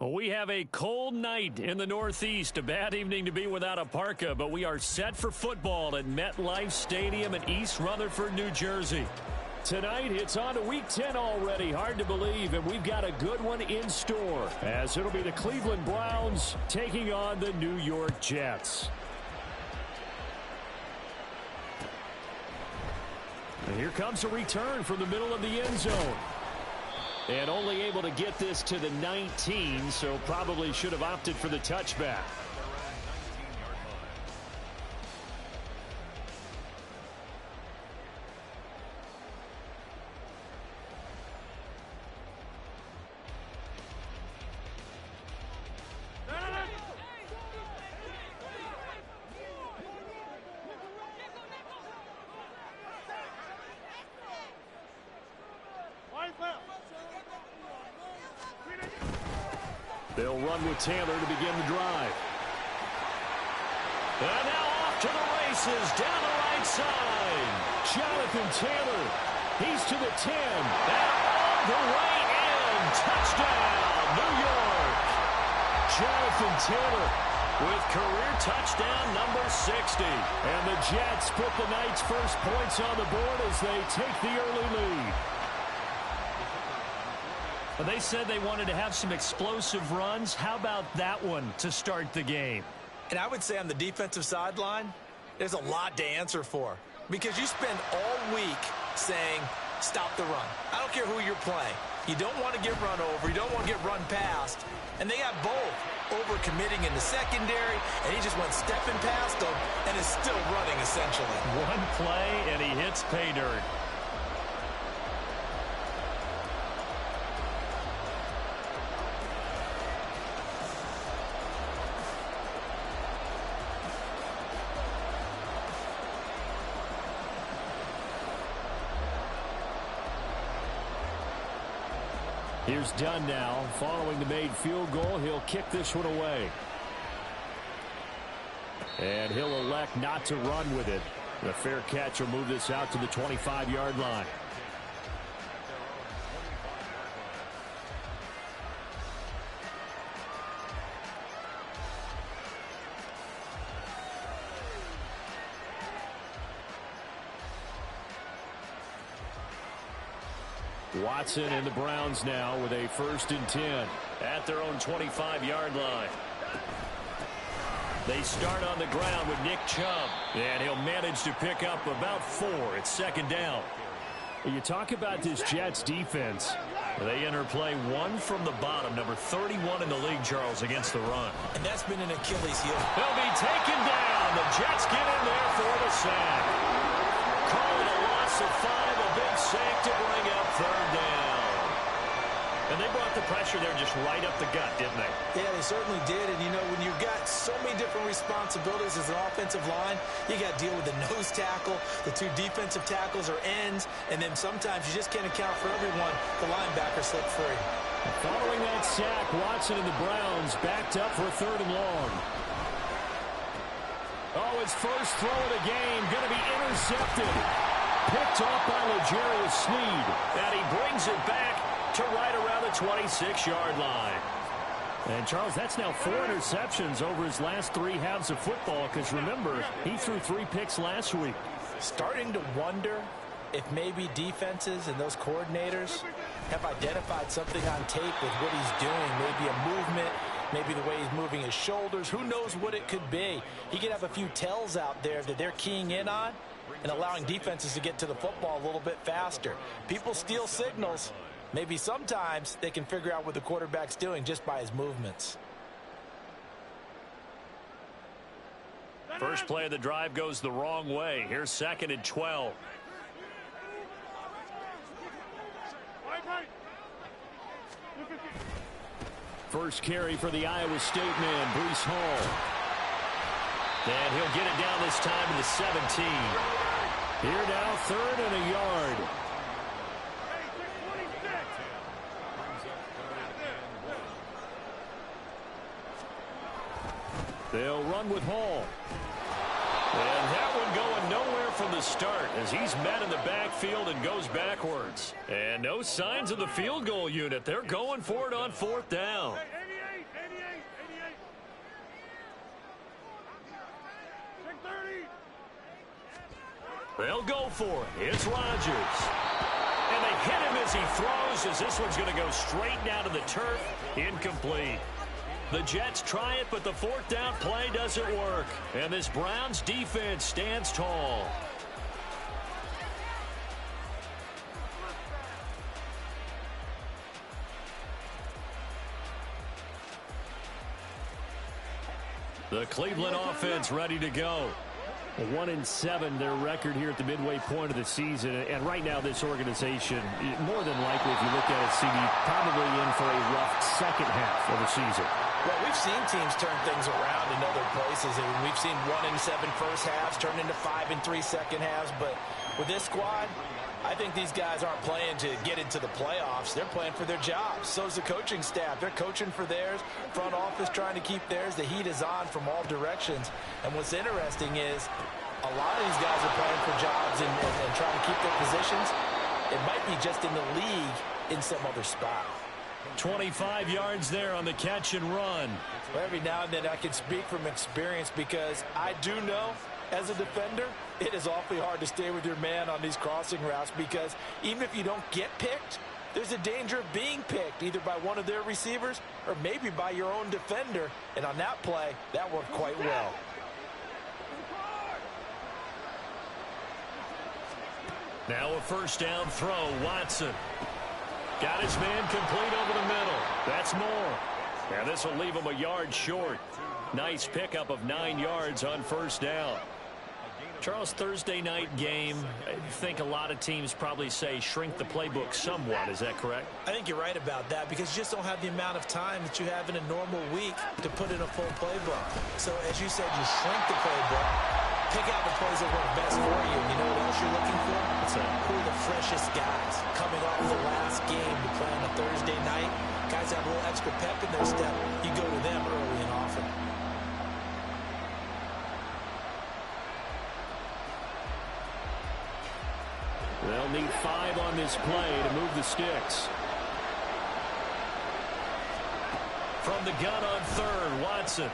We have a cold night in the Northeast. A bad evening to be without a parka, but we are set for football at MetLife Stadium in East Rutherford, New Jersey. Tonight, it's on to Week 10 already. Hard to believe, and we've got a good one in store, as it'll be the Cleveland Browns taking on the New York Jets. And here comes a return from the middle of the end zone. And only able to get this to the 19, so probably should have opted for the touchback. They'll run with Taylor to begin the drive. And now off to the races down the right side. Jonathan Taylor. He's to the 10. And all the way in. Touchdown, New York. Jonathan Taylor with career touchdown number 60. And the Jets put the night's first points on the board as they take the early lead. They said they wanted to have some explosive runs. How about that one to start the game? And I would say on the defensive sideline, there's a lot to answer for. Because you spend all week saying, stop the run. I don't care who you're playing. You don't want to get run over. You don't want to get run past. And they got both. Over-committing in the secondary, and he just went stepping past them and is still running, essentially. One play, and he hits pay dirt. Here's Dunn now. Following the made field goal, he'll kick this one away. And he'll elect not to run with it. The fair catch will move this out to the 25-yard line. Watson and the Browns now with a 1st and 10 at their own 25-yard line. They start on the ground with Nick Chubb, and he'll manage to pick up about 4. It's 2nd down. You talk about this Jets defense. They enter play 1 from the bottom, number 31 in the league, Charles, against the run. And that's been an Achilles heel. He'll be taken down. The Jets get in there for the sack. Call it a loss of 5, a big sack to bring up 3rd down. And they brought the pressure there just right up the gut, didn't they? Yeah, they certainly did. And, you know, when you've got so many different responsibilities as an offensive line, you got to deal with the nose tackle, the 2 defensive tackles or ends, and then sometimes you just can't account for everyone. The linebacker slipped free. Following that sack, Watson and the Browns backed up for a 3rd and long. Oh, his first throw of the game going to be intercepted. Picked off by L'Jarius Sneed. And he brings it back to right around the 26-yard line. And, Charles, that's now 4 interceptions over his last 3 halves of football, because, remember, he threw 3 picks last week. Starting to wonder if maybe defenses and those coordinators have identified something on tape with what he's doing, maybe a movement, maybe the way he's moving his shoulders. Who knows what it could be? He could have a few tells out there that they're keying in on and allowing defenses to get to the football a little bit faster. People steal signals. Maybe sometimes they can figure out what the quarterback's doing just by his movements. First play of the drive goes the wrong way. Here's 2nd and 12. First carry for the Iowa State man, Breece Hall. And he'll get it down this time to the 17. Here now, 3rd and a yard. They'll run with Hall. And that one going nowhere from the start as he's met in the backfield and goes backwards. And no signs of the field goal unit. They're going for it on 4th down. They'll go for it. It's Rodgers. And they hit him as he throws, as this one's going to go straight down to the turf. Incomplete. The Jets try it, but the fourth down play doesn't work. And this Browns defense stands tall. The Cleveland offense ready to go. 1-7, their record here at the midway point of the season. And right now, this organization, more than likely, if you look at it, CD, probably in for a rough second half of the season. Well, we've seen teams turn things around in other places. And we've seen 1-7 first halves turn into 5-3 second halves. But with this squad, I think these guys aren't playing to get into the playoffs. They're playing for their jobs. So is the coaching staff. They're coaching for theirs. Front office trying to keep theirs. The heat is on from all directions. And what's interesting is a lot of these guys are playing for jobs and trying to keep their positions. It might be just in the league in some other spot. 25 yards there on the catch and run. Well, every now and then I can speak from experience because I do know as a defender, it is awfully hard to stay with your man on these crossing routes because even if you don't get picked, there's a danger of being picked either by one of their receivers or maybe by your own defender. And on that play, that worked quite well. Now a first down throw, Watson. Got his man complete over the middle. That's more. And this will leave him a yard short. Nice pickup of 9 yards on first down. Charles, Thursday night game, I think a lot of teams probably say shrink the playbook somewhat. Is that correct? I think you're right about that because you just don't have the amount of time that you have in a normal week to put in a full playbook. So as you said, you shrink the playbook, pick out the plays that work best for you. You know what else you're looking for? What's that? Who are the freshest guys coming off the last game to play on a Thursday night? Guys have a little extra pep in their step. You go to them early and often. They'll need 5 on this play to move the sticks. From the gun on third, Watson.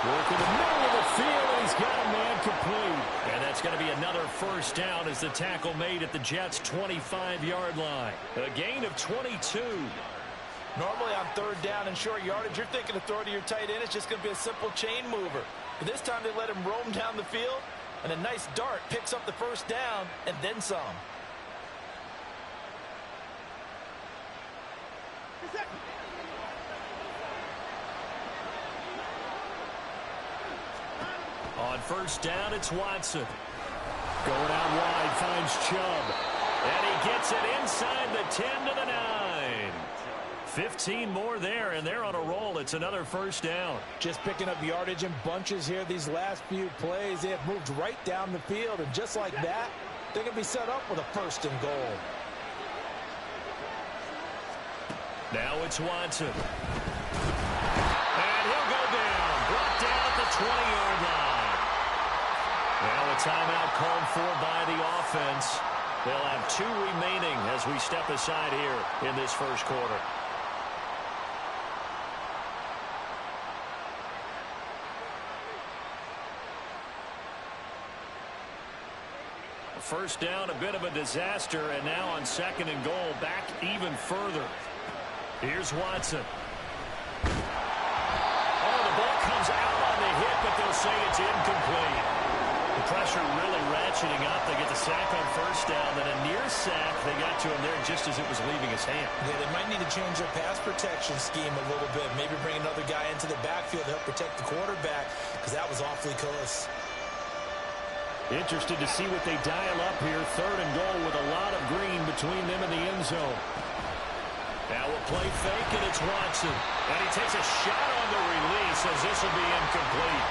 Working the middle of the field, and he's got a man complete. And that's going to be another first down as the tackle made at the Jets' 25-yard line. A gain of 22. Normally on third down and short yardage, you're thinking to throw to your tight end. It's just going to be a simple chain mover. But this time they let him roam down the field, and a nice dart picks up the first down and then some. On first down, it's Watson. Going out wide, finds Chubb. And he gets it inside the 10 to the 9. 15 more there, and they're on a roll. It's another first down. Just picking up yardage in bunches here these last few plays. They have moved right down the field, and just like that, they're going to be set up with a first and goal. Now it's Watson. And he'll go down. Brought down at the 20-yard line. Now a timeout called for by the offense. They'll have 2 remaining as we step aside here in this first quarter. First down, a bit of a disaster, and now on second and goal, back even further. Here's Watson. Oh, the ball comes out on the hit, but they'll say it's incomplete. The pressure really ratcheting up. They get the sack on first down, then a near sack. They got to him there just as it was leaving his hand. Yeah, they might need to change their pass protection scheme a little bit. Maybe bring another guy into the backfield to help protect the quarterback, because that was awfully close. Interested to see what they dial up here. Third and goal with a lot of green between them and the end zone. Now a play fake, and it's Watson. And he takes a shot on the release as this will be incomplete.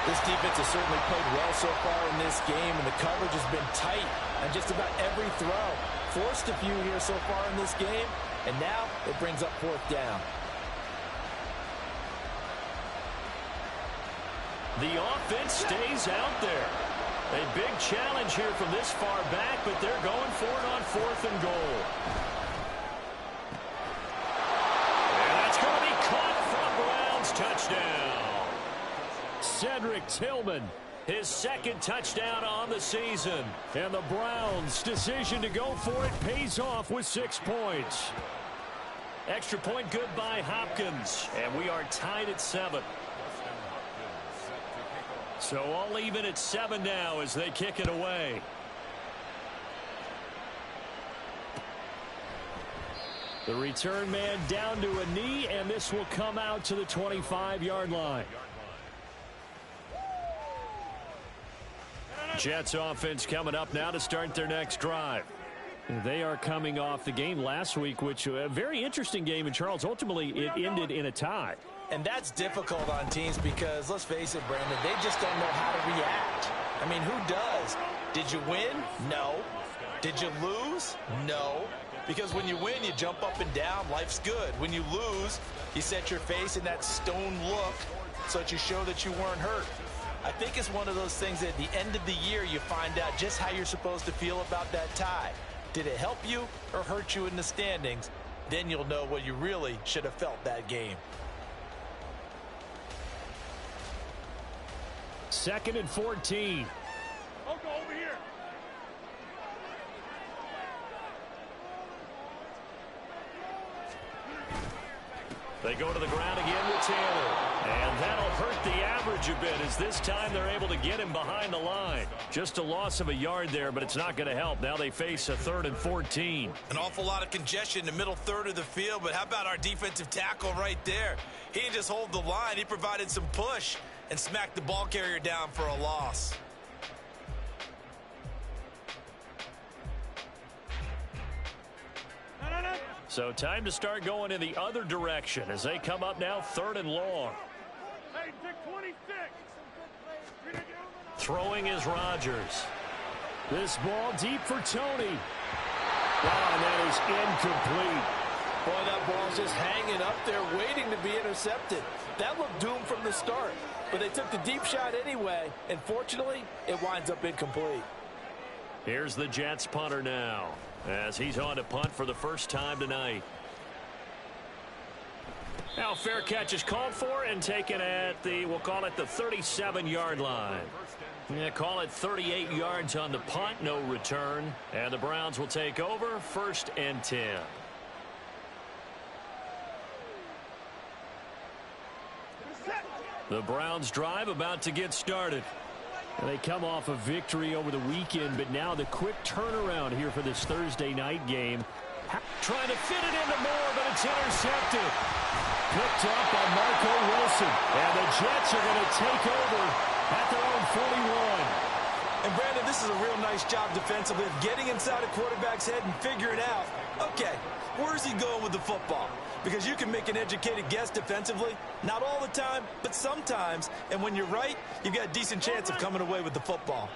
This defense has certainly played well so far in this game, and the coverage has been tight on just about every throw. Forced a few here so far in this game, and now it brings up fourth down. The offense stays out there. A big challenge here from this far back, but they're going for it on fourth and goal. And that's going to be caught for a Browns touchdown. Cedric Tillman His second touchdown on the season. And the Browns' decision to go for it pays off with 6 points. Extra point good by Hopkins. And we are tied at 7. So all even at 7 now as they kick it away. The return man down to a knee, and this will come out to the 25-yard line. Jets offense coming up now to start their next drive. They are coming off the game last week, which a very interesting game. And, Charles, ultimately it ended in a tie. And that's difficult on teams because, let's face it, Brandon, they just don't know how to react. I mean, who does? Did you win? No. Did you lose? No. Because when you win, you jump up and down. Life's good. When you lose, you set your face in that stone look so that you show that you weren't hurt. I think it's one of those things that at the end of the year, you find out just how you're supposed to feel about that tie. Did it help you or hurt you in the standings? Then you'll know what you really should have felt that game. 2nd and 14. I'll go over here. They go to the ground again with Taylor. And that'll hurt the average a bit as this time they're able to get him behind the line. Just a loss of a yard there, but it's not going to help. Now they face a 3rd and 14. An awful lot of congestion in the middle third of the field, but how about our defensive tackle right there? He didn't just hold the line. He provided some push and smacked the ball carrier down for a loss. So time to start going in the other direction as they come up now 3rd and long. Hey, take 26. Throwing is Rodgers. This ball deep for Tony. Wow, that is incomplete. Boy, that ball's just hanging up there waiting to be intercepted. That looked doomed from the start, but they took the deep shot anyway, and fortunately, it winds up incomplete. Here's the Jets punter now as he's on to punt for the first time tonight. Now fair catch is called for and taken at the, we'll call it the 37-yard line. Yeah, call it 38 yards on the punt, no return. And the Browns will take over 1st and 10. The Browns drive about to get started. And they come off a victory over the weekend, but now the quick turnaround here for this Thursday night game. Trying to fit it into Moore, but it's intercepted. Picked up by Marco Wilson. And the Jets are going to take over at their own 41. And, Brandon, this is a real nice job defensively of getting inside a quarterback's head and figuring out, okay, where's he going with the football? Because you can make an educated guess defensively. Not all the time, but sometimes. And when you're right, you've got a decent chance of coming away with the football.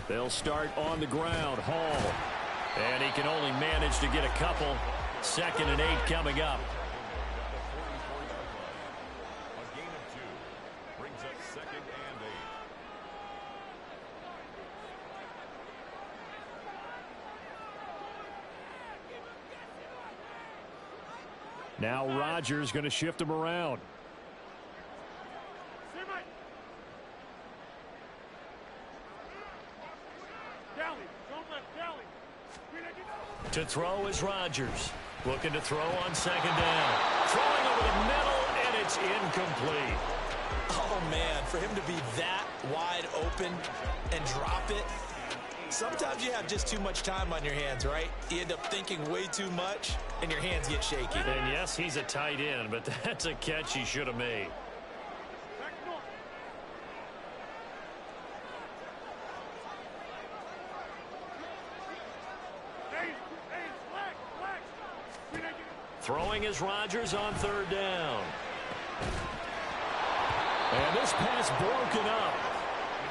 They'll start on the ground. Hall. And he can only manage to get a couple. 2nd and 8 coming up. A gain of 2 brings up 2nd and 8. Now Rodgers going to shift him around. To throw is Rodgers. Looking to throw on 2nd down. Throwing over the middle, and it's incomplete. Oh, man, for him to be that wide open and drop it. Sometimes you have just too much time on your hands, right? You end up thinking way too much, and your hands get shaky. And, yes, he's a tight end, but that's a catch he should have made. Throwing is Rodgers on 3rd down. And this pass broken up.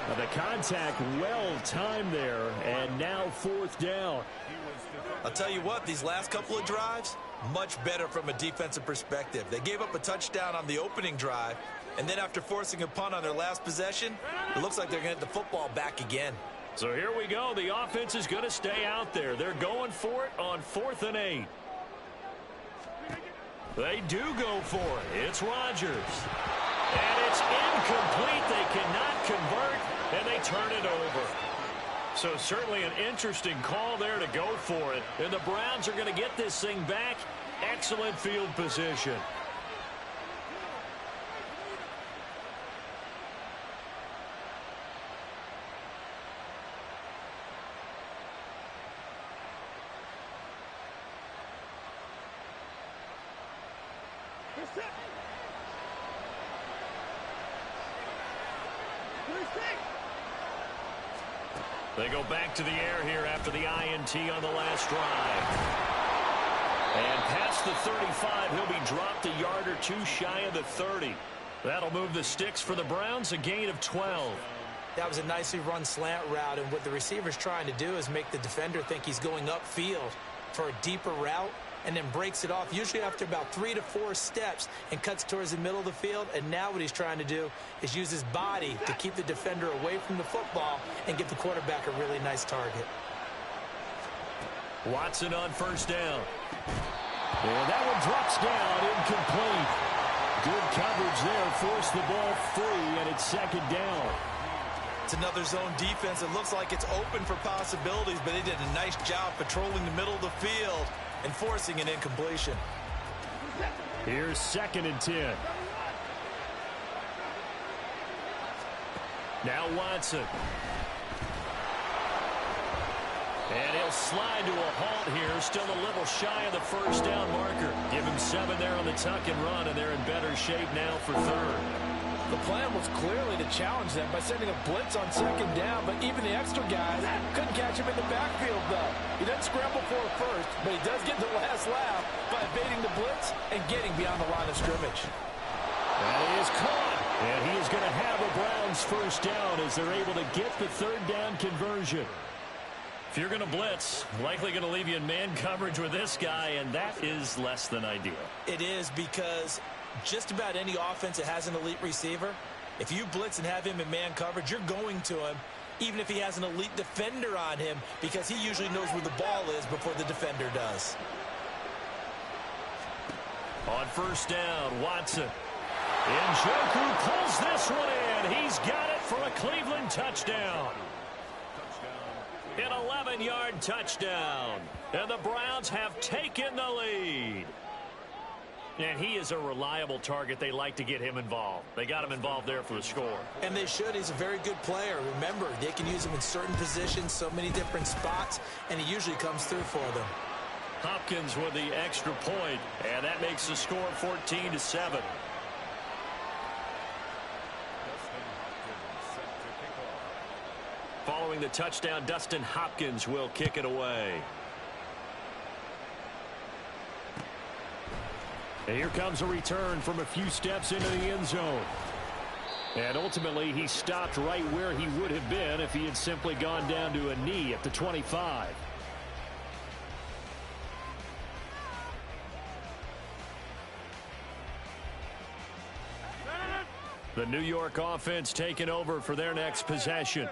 Now the contact well timed there, and now 4th down. I'll tell you what, these last couple of drives, much better from a defensive perspective. They gave up a touchdown on the opening drive, and then after forcing a punt on their last possession, it looks like they're going to get the football back again. So here we go. The offense is going to stay out there. They're going for it on 4th and 8. They do go for it. It's Rodgers. And it's incomplete. They cannot convert, and they turn it over. So certainly an interesting call there to go for it. And the Browns are going to get this thing back. Excellent field position. They go back to the air here after the INT on the last drive. And past the 35, he'll be dropped a yard or two shy of the 30. That'll move the sticks for the Browns, a gain of 12. That was a nicely run slant route, and what the receiver's trying to do is make the defender think he's going upfield for a deeper route, and then breaks it off, usually after about 3 to 4 steps, and cuts towards the middle of the field. And now what he's trying to do is use his body to keep the defender away from the football and give the quarterback a really nice target. Watson on first down. And that one drops down, incomplete. Good coverage there, forced the ball free, and it's second down. It's another zone defense. It looks like it's open for possibilities, but they did a nice job patrolling the middle of the field and forcing an incompletion. Here's 2nd and 10. Now Watson. And he'll slide to a halt here, still a little shy of the first down marker. Give him 7 there on the tuck and run, and they're in better shape now for 3rd. The plan was clearly to challenge them by sending a blitz on 2nd down, but even the extra guys couldn't catch him in the backfield, though. He doesn't scramble for it first, but he does get the last laugh by evading the blitz and getting beyond the line of scrimmage. That is caught, and he is going to have a Browns first down as they're able to get the 3rd down conversion. If you're going to blitz, likely going to leave you in man coverage with this guy, and that is less than ideal. It is, because just about any offense that has an elite receiver, if you blitz and have him in man coverage, you're going to him, even if he has an elite defender on him, because he usually knows where the ball is before the defender does. On first down, Watson. Njoku pulls this one in. He's got it for a Cleveland touchdown. An 11-yard touchdown. And the Browns have taken the lead. And he is a reliable target. They like to get him involved. They got him involved there for the score. And they should. He's a very good player. Remember, they can use him in certain positions, so many different spots, and he usually comes through for them. Hopkins with the extra point, and that makes the score 14-7. Following the touchdown, Dustin Hopkins will kick it away. And here comes a return from a few steps into the end zone. And ultimately, he stopped right where he would have been if he had simply gone down to a knee at the 25. The New York offense taking over for their next possession.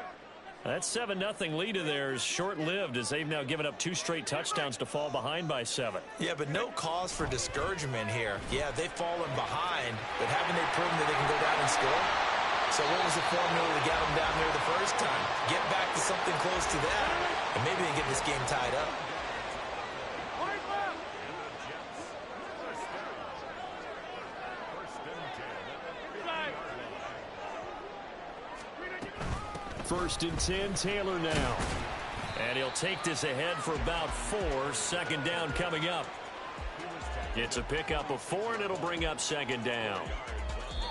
That 7-0 lead of theirs short-lived as they've now given up 2 straight touchdowns to fall behind by 7. Yeah, but no cause for discouragement here. Yeah, they've fallen behind, but haven't they proven that they can go down and score? So what was the formula that got them down there the first time? Get back to something close to that, and maybe they get this game tied up. First and 10, Taylor now. And he'll take this ahead for about 4. 2nd down coming up. It's a pickup of 4, and it'll bring up 2nd down.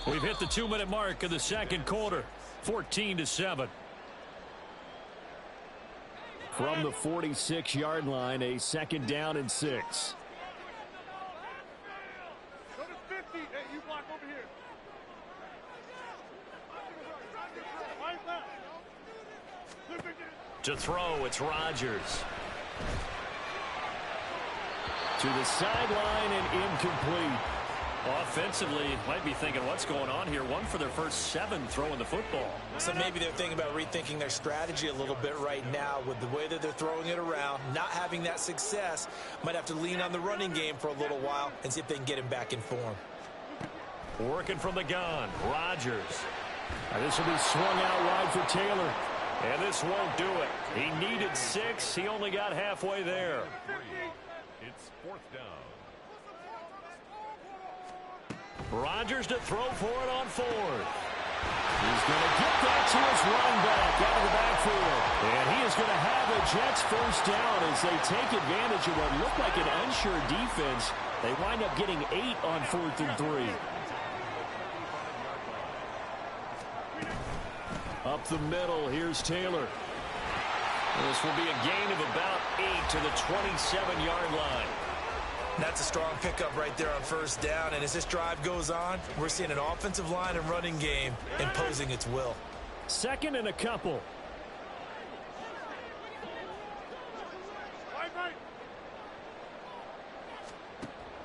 We've hit the 2-minute mark of the 2nd quarter. 14-7. From the 46-yard line, a 2nd down and 6. To throw, it's Rodgers. To the sideline and incomplete. Offensively, might be thinking, what's going on here? One for their first 7 throwing the football. So maybe they're thinking about rethinking their strategy a little bit right now with the way that they're throwing it around, not having that success. Might have to lean on the running game for a little while and see if they can get him back in form. Working from the gun, Rodgers. And this will be swung out wide for Taylor. And this won't do it. He needed 6. He only got halfway there. It's 4th down. Rodgers to throw for it on 4th. He's going to get that to his run back out of the backfield. And he is going to have the Jets first down as they take advantage of what looked like an unsure defense. They wind up getting 8 on 4th and 3. Up the middle, here's Taylor. This will be a gain of about 8 to the 27-yard line. That's a strong pickup right there on first down. And as this drive goes on, we're seeing an offensive line and running game imposing its will. 2nd and a couple.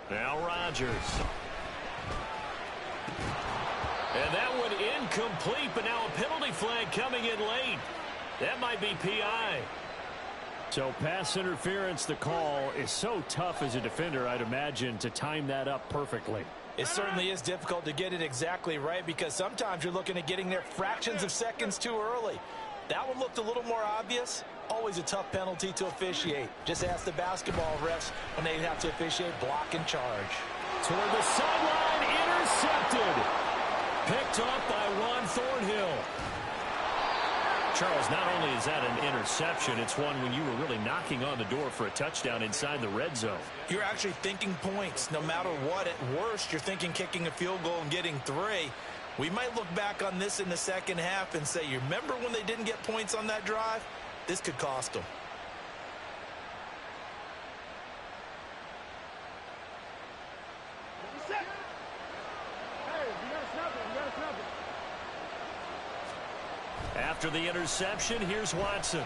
Now Rodgers. And that one incomplete, but now a penalty flag coming in late. That might be PI. So pass interference, the call is so tough as a defender, I'd imagine, to time that up perfectly. It certainly is difficult to get it exactly right because sometimes you're looking at getting there fractions of seconds too early. That one looked a little more obvious. Always a tough penalty to officiate. Just ask the basketball refs when they have to officiate block and charge. Toward the sideline, intercepted. Picked up by Juan Thornhill. Charles, not only is that an interception, it's one when you were really knocking on the door for a touchdown inside the red zone. You're actually thinking points. No matter what, at worst, you're thinking kicking a field goal and getting 3. We might look back on this in the second half and say, you remember when they didn't get points on that drive? This could cost them. After the interception, here's Watson.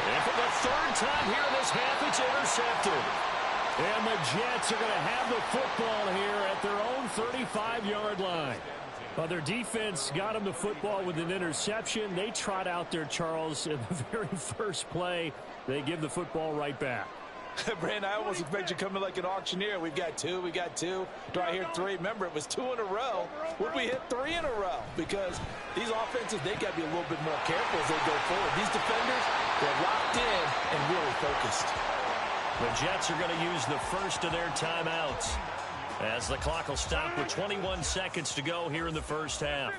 And for the 3rd time here in this half, it's intercepted. And the Jets are going to have the football here at their own 35-yard line. Well, their defense got them the football with an interception. They trot out there, Charles, in the very first play. They give the football right back. Brandon, I almost expect you to come in like an auctioneer. We've got 2, we got 2. Do I hear 3? Remember, it was 2 in a row. Would we hit 3 in a row? Because these offenses, they got to be a little bit more careful as they go forward. These defenders, they're locked in and really focused. The Jets are going to use the first of their timeouts as the clock will stop with 21 seconds to go here in the first half.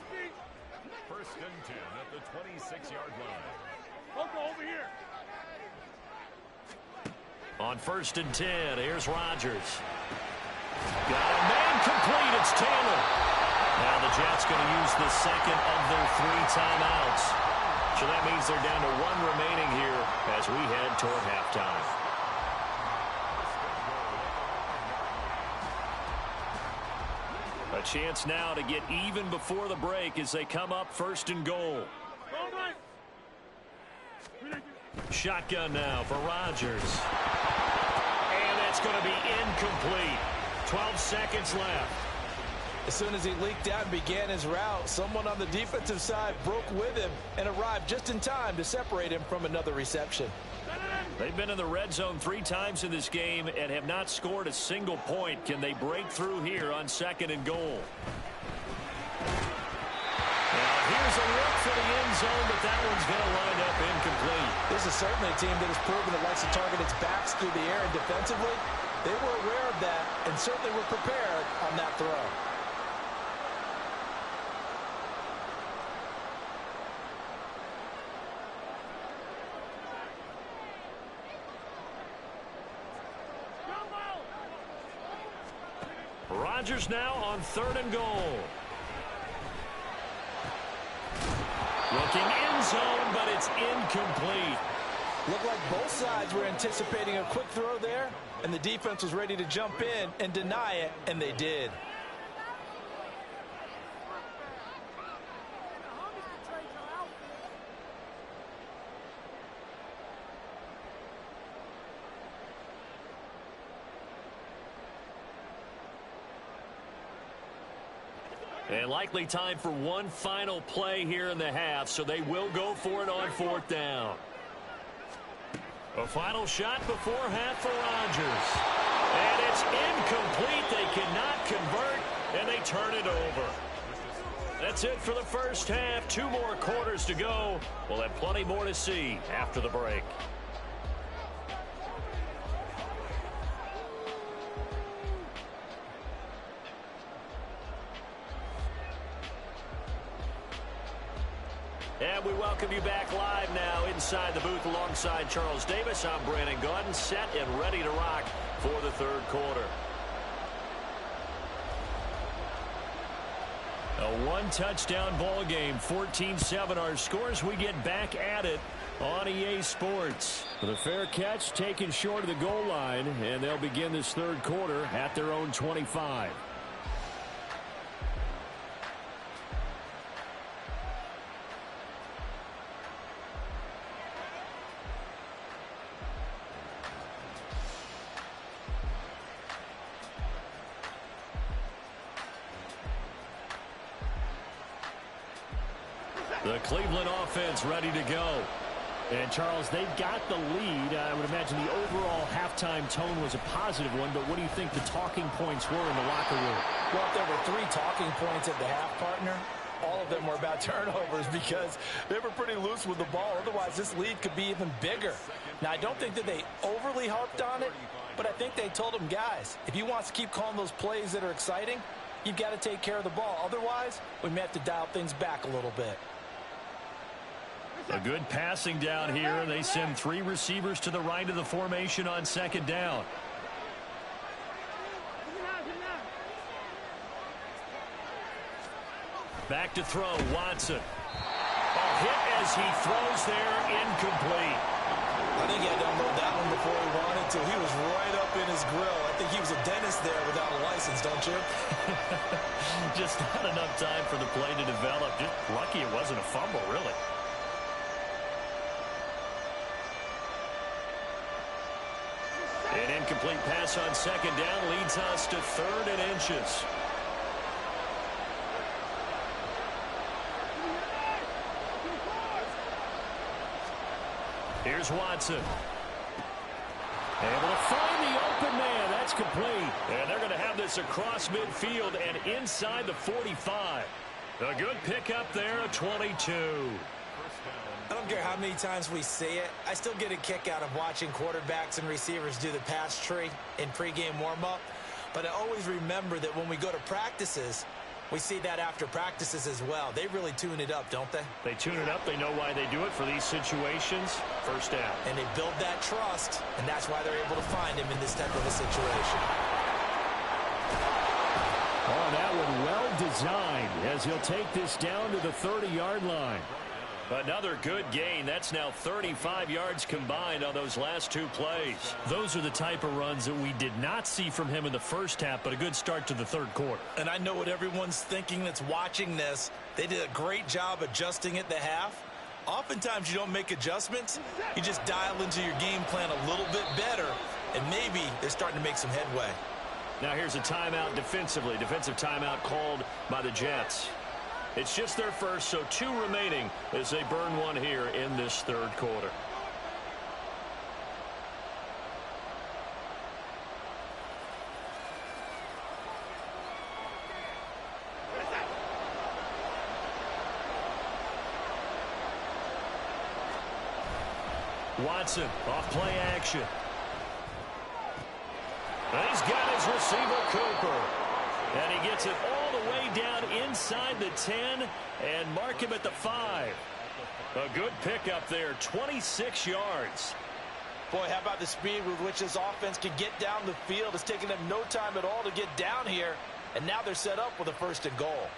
1st and 10 at the 26-yard line. Over here. On 1st and 10, here's Rodgers. Got a man complete. It's Taylor. Now the Jets going to use the 2nd of their 3 timeouts. So that means they're down to 1 remaining here as we head toward halftime. A chance now to get even before the break as they come up 1st and goal. Shotgun now for Rodgers. And that's going to be incomplete. 12 seconds left. As soon as he leaked out and began his route, someone on the defensive side broke with him and arrived just in time to separate him from another reception. They've been in the red zone 3 times in this game and have not scored a single point. Can they break through here on 2nd and goal? Now here's a look for the end zone, but that one's going to wind up incomplete. This is certainly a team that has proven it likes to target its backs through the air, and defensively, they were aware of that and certainly were prepared on that throw. Rodgers now on 3rd and goal. Looking end zone, but it's incomplete. Looked like both sides were anticipating a quick throw there, and the defense was ready to jump in and deny it, and they did. And likely time for one final play here in the half, so they will go for it on 4th down. A final shot before half for Rodgers. And it's incomplete. They cannot convert, and they turn it over. That's it for the first half. 2 more quarters to go. We'll have plenty more to see after the break. And we welcome you back live now inside the booth alongside Charles Davis. I'm Brandon Gaudin, set and ready to rock for the 3rd quarter. A 1-touchdown ball game, 14-7 our scores. We get back at it on EA Sports. The fair catch taken short of the goal line, and they'll begin this 3rd quarter at their own 25. The Cleveland offense ready to go. And, Charles, they've got the lead. I would imagine the overall halftime tone was a positive one, but what do you think the talking points were in the locker room? Well, if there were 3 talking points at the half, partner, all of them were about turnovers because they were pretty loose with the ball. Otherwise, this lead could be even bigger. Now, I don't think that they overly harped on it, but I think they told them, guys, if you want to keep calling those plays that are exciting, you've got to take care of the ball. Otherwise, we may have to dial things back a little bit. A good passing down here. They send 3 receivers to the right of the formation on 2nd down. Back to throw, Watson. A hit as he throws there, incomplete. I think he had to unload that one before he wanted to. He was right up in his grill. I think he was a dentist there without a license, don't you? Just not enough time for the play to develop. Just lucky it wasn't a fumble, really. An incomplete pass on 2nd down leads us to 3rd and inches. Here's Watson. Able to find the open man. That's complete. And they're going to have this across midfield and inside the 45. A good pickup there, a 22. I don't care how many times we see it. I still get a kick out of watching quarterbacks and receivers do the pass tree in pregame warm-up. But I always remember that when we go to practices, we see that after practices as well. They really tune it up, don't they? They tune it up. They know why they do it for these situations. 1st down. And they build that trust, and that's why they're able to find him in this type of a situation. Oh, that one well designed as he'll take this down to the 30-yard line. Another good gain. That's now 35 yards combined on those last 2 plays. Those are the type of runs that we did not see from him in the 1st half, but a good start to the 3rd quarter. And I know what everyone's thinking that's watching this. They did a great job adjusting at the half. Oftentimes you don't make adjustments. You just dial into your game plan a little bit better, and maybe they're starting to make some headway. Now here's a timeout defensively. Defensive timeout called by the Jets. It's just their first, so 2 remaining as they burn one here in this 3rd quarter. Watson off play action. And he's got his receiver, Cooper. And he gets it all the way down inside the 10 and mark him at the 5. A good pickup there, 26 yards. Boy, how about the speed with which this offense can get down the field? It's taken them no time at all to get down here, and now they're set up with a 1st and goal.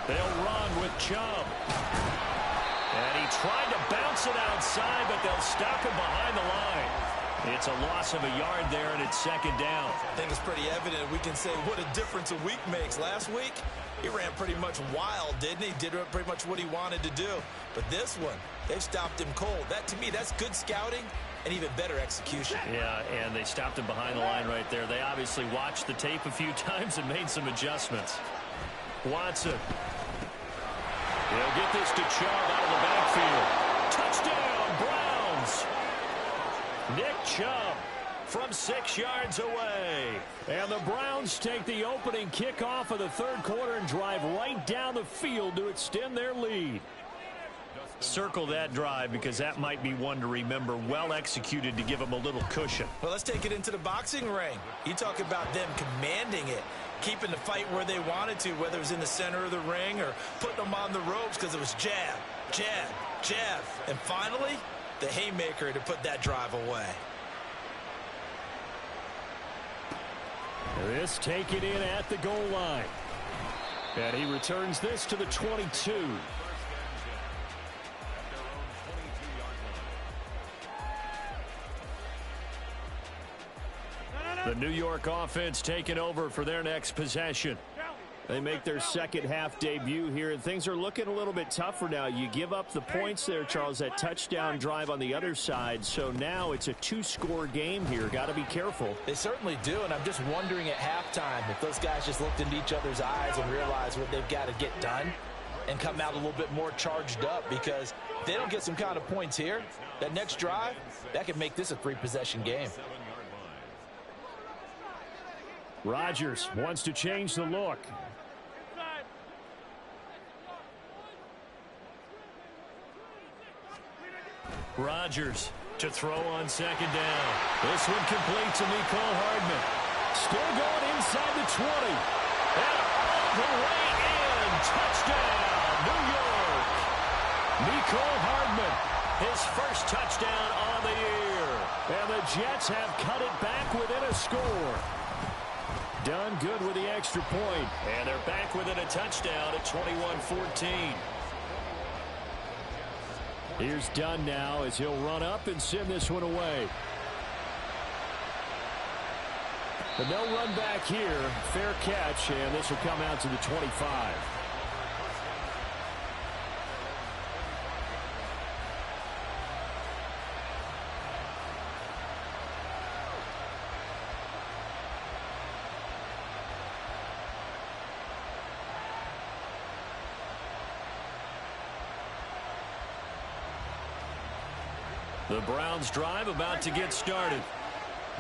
They'll run with Chubb. And he tried to bounce it outside, but they'll stop him behind the line. It's a loss of a yard there, and it's second down. I think it's pretty evident. We can say what a difference a week makes. Last week, he ran pretty much wild, didn't he? Did pretty much what he wanted to do. But this one, they've stopped him cold. That, to me, that's good scouting and even better execution. Yeah, and they stopped him behind the line right there. They obviously watched the tape a few times and made some adjustments. Watson. He'll get this to Chubb out of the backfield. Touchdown, Browns. Nick Chubb from 6 yards away. And the Browns take the opening kickoff of the third quarter and drive right down the field to extend their lead. Circle that drive because that might be one to remember. Well executed to give them a little cushion. Well, let's take it into the boxing ring. You talk about them commanding it, keeping the fight where they wanted to, whether it was in the center of the ring or putting them on the ropes because it was jab, jab, jab. And finally, the haymaker to put that drive away. This taken in at the goal line. And he returns this to the 22. The New York offense taking over for their next possession. They make their second half debut here, and things are looking a little bit tougher now. You give up the points there, Charles, that touchdown drive on the other side. So now it's a 2-score game here. Got to be careful. They certainly do, and I'm just wondering at halftime if those guys just looked into each other's eyes and realized what they've got to get done and come out a little bit more charged up, because if they don't get some kind of points here, that next drive, that could make this a 3-possession game. Rodgers wants to change the look. Rodgers to throw on second down. This one complete to Mecole Hardman. Still going inside the 20. And all the way in. Touchdown, New York. Mecole Hardman, his first touchdown on the year. And the Jets have cut it back within a score. Done good with the extra point. And they're back within a touchdown at 21-14. Here's Dunn now as he'll run up and send this one away. But no run back here. Fair catch, and this will come out to the 25. The Browns drive about to get started.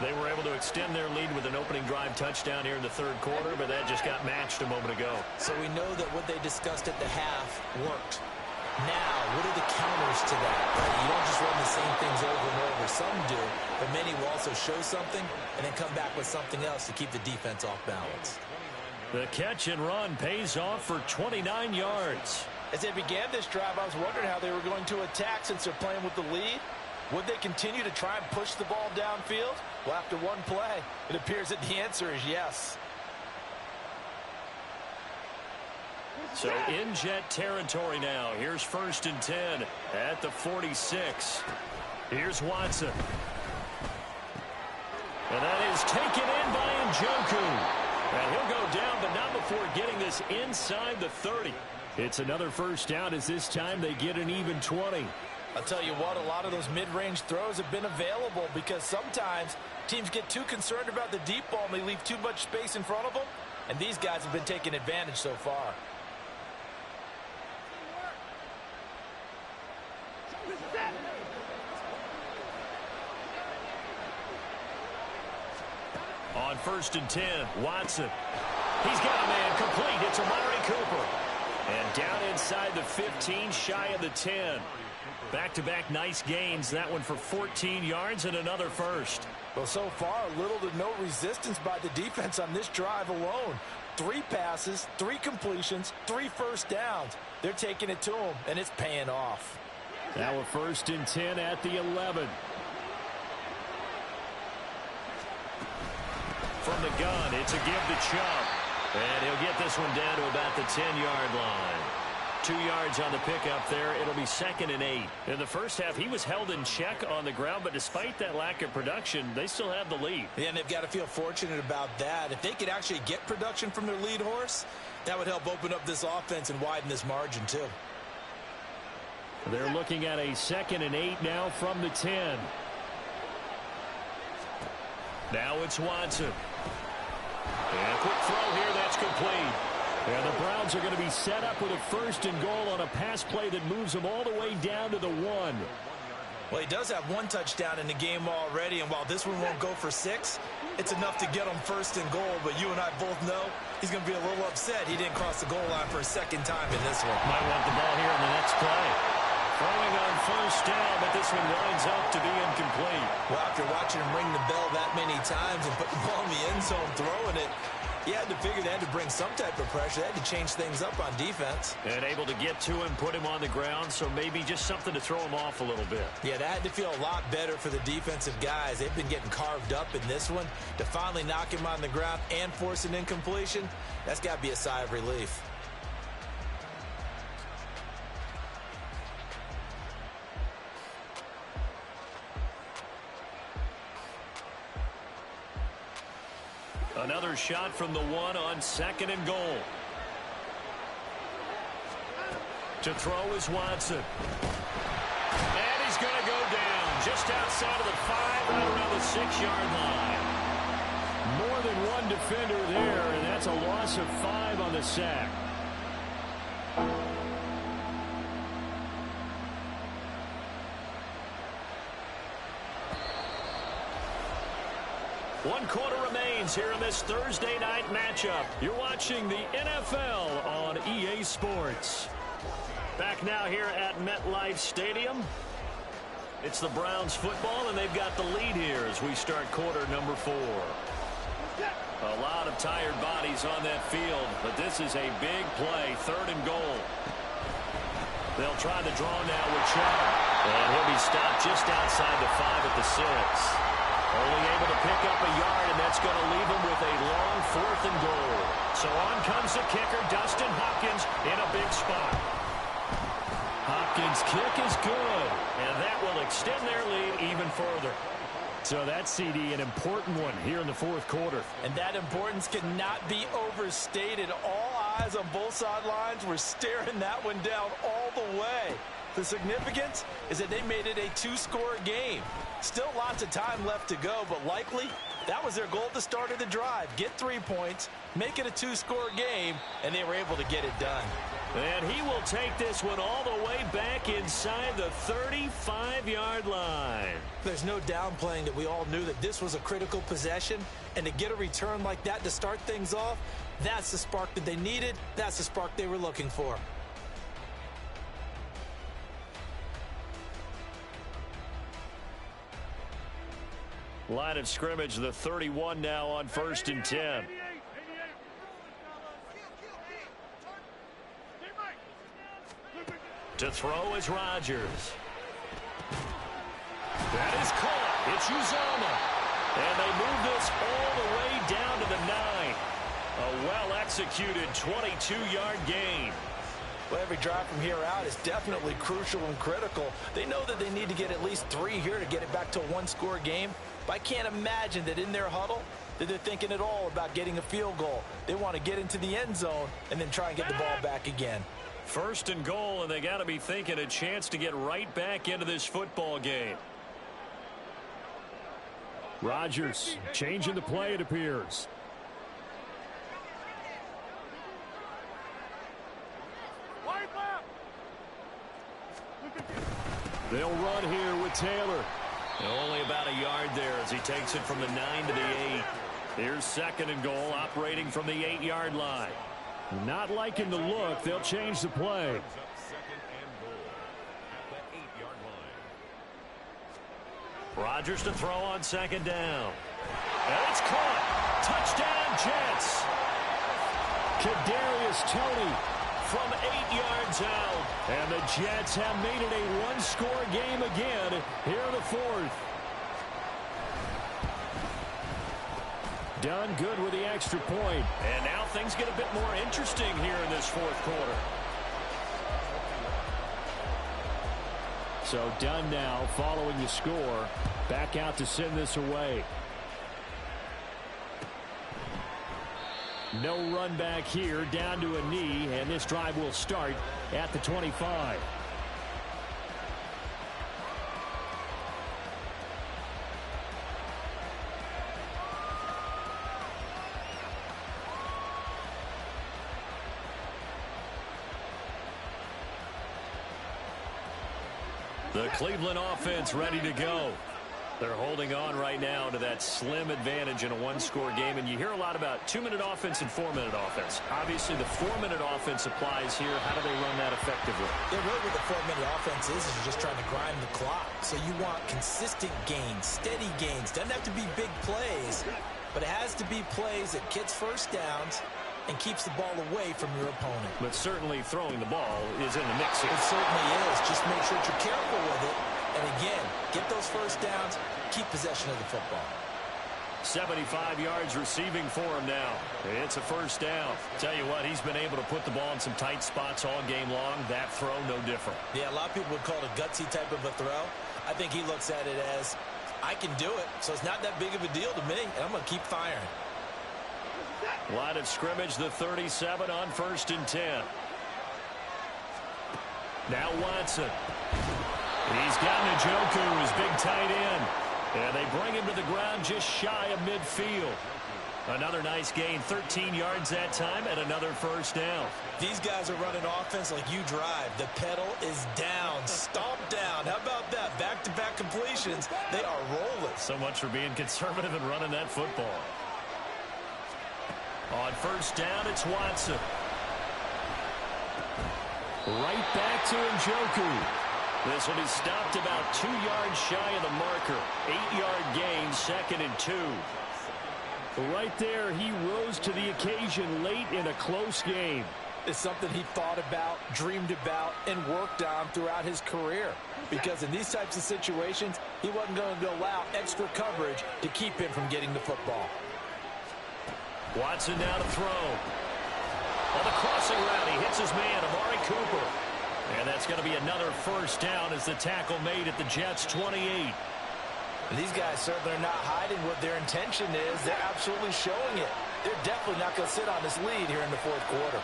They were able to extend their lead with an opening drive touchdown here in the third quarter, but that just got matched a moment ago. So we know that what they discussed at the half worked. Now, what are the counters to that? Right? You don't just run the same things over and over. Some do, but many will also show something and then come back with something else to keep the defense off balance. The catch and run pays off for 29 yards. As they began this drive, I was wondering how they were going to attack since they're playing with the lead. Would they continue to try and push the ball downfield? Well, after one play, it appears that the answer is yes. So in Jet territory now. Here's 1st and 10 at the 46. Here's Watson. And that is taken in by Njoku. And he'll go down, but not before getting this inside the 30. It's another first down as this time they get an even 20. I'll tell you what, a lot of those mid-range throws have been available because sometimes teams get too concerned about the deep ball and they leave too much space in front of them, and these guys have been taking advantage so far. On 1st and 10, Watson. He's got a man complete. It's Amari Cooper. And down inside the 15, shy of the 10. Back-to-back nice gains. That one for 14 yards and another first. Well, so far, little to no resistance by the defense on this drive alone. 3 passes, 3 completions, 3 first downs. They're taking it to them, and it's paying off. Now a 1st and 10 at the 11. From the gun, it's a give to Chubb. And he'll get this one down to about the 10-yard line. 2 yards on the pickup there. It'll be 2nd and 8. In the first half, he was held in check on the ground, but despite that lack of production, they still have the lead. Yeah, and they've got to feel fortunate about that. If they could actually get production from their lead horse, that would help open up this offense and widen this margin too. They're looking at a 2nd and 8 now from the 10. Now it's Watson. And a quick throw here, that's complete. And the Browns are going to be set up with a 1st and goal on a pass play that moves them all the way down to the 1. Well, he does have 1 touchdown in the game already, and while this one won't go for 6, it's enough to get him 1st and goal. But you and I both know he's going to be a little upset he didn't cross the goal line for a 2nd time in this one. Might want the ball here in the next play. Throwing on 1st down, but this one winds up to be incomplete. Well, after watching him ring the bell that many times and put the ball in the end zone throwing it, he had to figure they had to bring some type of pressure. They had to change things up on defense. And able to get to him, put him on the ground, so maybe just something to throw him off a little bit. Yeah, that had to feel a lot better for the defensive guys. They've been getting carved up in this one. To finally knock him on the ground and force an incompletion, that's got to be a sigh of relief. Another shot from the 1 on 2nd and goal. To throw is Watson. And he's going to go down just outside of the 5, right around the 6-yard line. More than one defender there, and that's a loss of 5 on the sack. One quarter remains here in this Thursday night matchup. You're watching the NFL on EA Sports. Back now here at MetLife Stadium. It's the Browns football, and they've got the lead here as we start quarter number 4. A lot of tired bodies on that field, but this is a big play, 3rd and goal. They'll try the draw now with Chubb. And he'll be stopped just outside the 5 at the 6. Only able to pick up a yard, and that's going to leave him with a long 4th and goal. So on comes the kicker, Dustin Hopkins, in a big spot. Hopkins' kick is good, and that will extend their lead even further. So that, CD, an important one here in the 4th quarter. And that importance cannot be overstated. All eyes on both sidelines were staring that one down all the way. The significance is that they made it a 2-score game. Still lots of time left to go, but likely that was their goal at the start of the drive. Get 3 points, make it a 2-score game, and they were able to get it done. And he will take this one all the way back inside the 35-yard line. There's no downplaying that we all knew that this was a critical possession, and to get a return like that to start things off, that's the spark that they needed. That's the spark they were looking for. Line of scrimmage, the 31 now on 1st and 10. To throw is Rodgers. That is caught. It's Uzomah. And they move this all the way down to the 9. A well-executed 22-yard gain. Well, every drive from here out is definitely crucial and critical. They know that they need to get at least 3 here to get it back to a 1-score game. But I can't imagine that in their huddle that they're thinking at all about getting a field goal. They want to get into the end zone and then try and get the ball back again. 1st and goal, and they got to be thinking a chance to get right back into this football game. Rodgers changing the play, it appears. They'll run here with Taylor. Only about a yard there as he takes it from the 9 to the 8. Here's 2nd and goal, operating from the 8-yard line. Not liking the look, they'll change the play. Rodgers to throw on 2nd down. And it's caught. Touchdown, Jets. Kadarius Toney from 8 yards out. And the Jets have made it a 1-score game again here in the 4th. Done good with the extra point. And now things get a bit more interesting here in this 4th quarter. So done now following the score. Back out to send this away. No run back here, down to a knee, and this drive will start at the 25. The Cleveland offense ready to go. They're holding on right now to that slim advantage in a one-score game, and you hear a lot about 2-minute offense and 4-minute offense. Obviously, the 4-minute offense applies here. How do they run that effectively? Yeah, really what the 4-minute offense is you're just trying to grind the clock. So you want consistent gains, steady gains. Doesn't have to be big plays, but it has to be plays that gets first downs and keeps the ball away from your opponent. But certainly throwing the ball is in the mix here. It certainly is. Just make sure that you're careful with it. And again, get those first downs, keep possession of the football. 75 yards receiving for him now. It's a first down. Tell you what, he's been able to put the ball in some tight spots all game long. That throw, no different. Yeah, a lot of people would call it a gutsy type of a throw. I think he looks at it as, I can do it, so it's not that big of a deal to me, and I'm going to keep firing. Line of scrimmage, the 37 on 1st and 10. Now Watson. He's got Njoku, his big tight end. And they bring him to the ground just shy of midfield. Another nice gain, 13 yards that time, and another first down. These guys are running offense like you drive. The pedal is down, stomp down. How about that? Back-to-back completions. They are rolling. So much for being conservative and running that football. On first down, it's Watson. Right back to Njoku. This one is stopped about 2 yards shy of the marker. 8-yard gain, 2nd and 2. Right there, he rose to the occasion late in a close game. It's something he thought about, dreamed about, and worked on throughout his career. Because in these types of situations, he wasn't going to allow extra coverage to keep him from getting the football. Watson now to throw. On the crossing route, he hits his man, Amari Cooper. And that's going to be another first down as the tackle made at the Jets' 28. These guys certainly are not hiding what their intention is. They're absolutely showing it. They're definitely not going to sit on this lead here in the fourth quarter.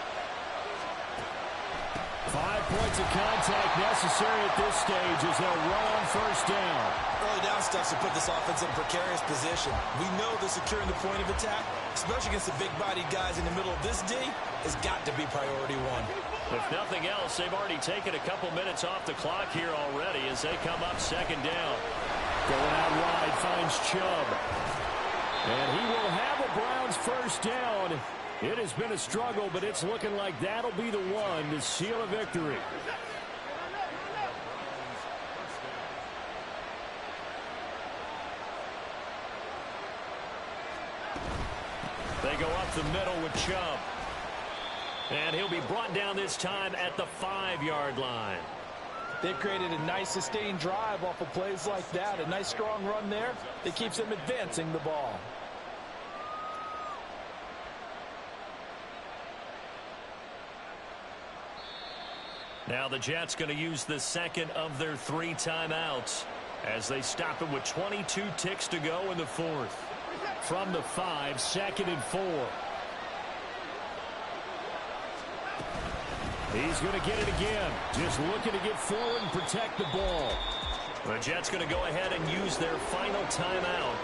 5 points of contact necessary at this stage as they'll run on first down. Early down stuff to put this offense in a precarious position. We know that securing the point of attack, especially against the big-bodied guys in the middle of this D, has got to be priority one. If nothing else, they've already taken a couple minutes off the clock here already as they come up second down. Going out wide, finds Chubb. And he will have a Browns first down. It has been a struggle, but it's looking like that'll be the one to seal a victory. They go up the middle with Chubb. And he'll be brought down this time at the 5-yard line. They've created a nice sustained drive off of plays like that. A nice strong run there that keeps them advancing the ball. Now the Jets going to use the second of their 3 timeouts as they stop it with 22 ticks to go in the fourth. From the 5, 2nd and 4. He's going to get it again. Just looking to get forward and protect the ball. The Jets going to go ahead and use their final timeout.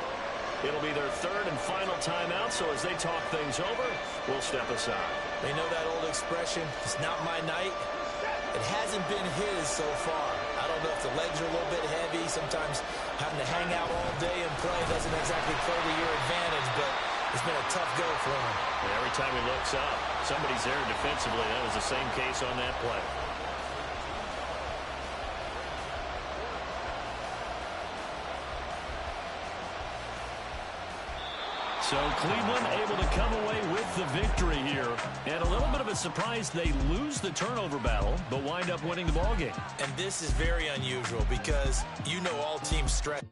It'll be their 3rd and final timeout, so as they talk things over, we'll step aside. They know that old expression, it's not my night. It hasn't been his so far. I don't know if the legs are a little bit heavy. Sometimes having to hang out all day and play doesn't exactly play to your advantage, but it's been a tough go for him. And every time he looks up, somebody's there defensively. That was the same case on that play. So Cleveland able to come away with the victory here. And a little bit of a surprise, they lose the turnover battle, but wind up winning the ballgame. And this is very unusual because you know all teams stretch.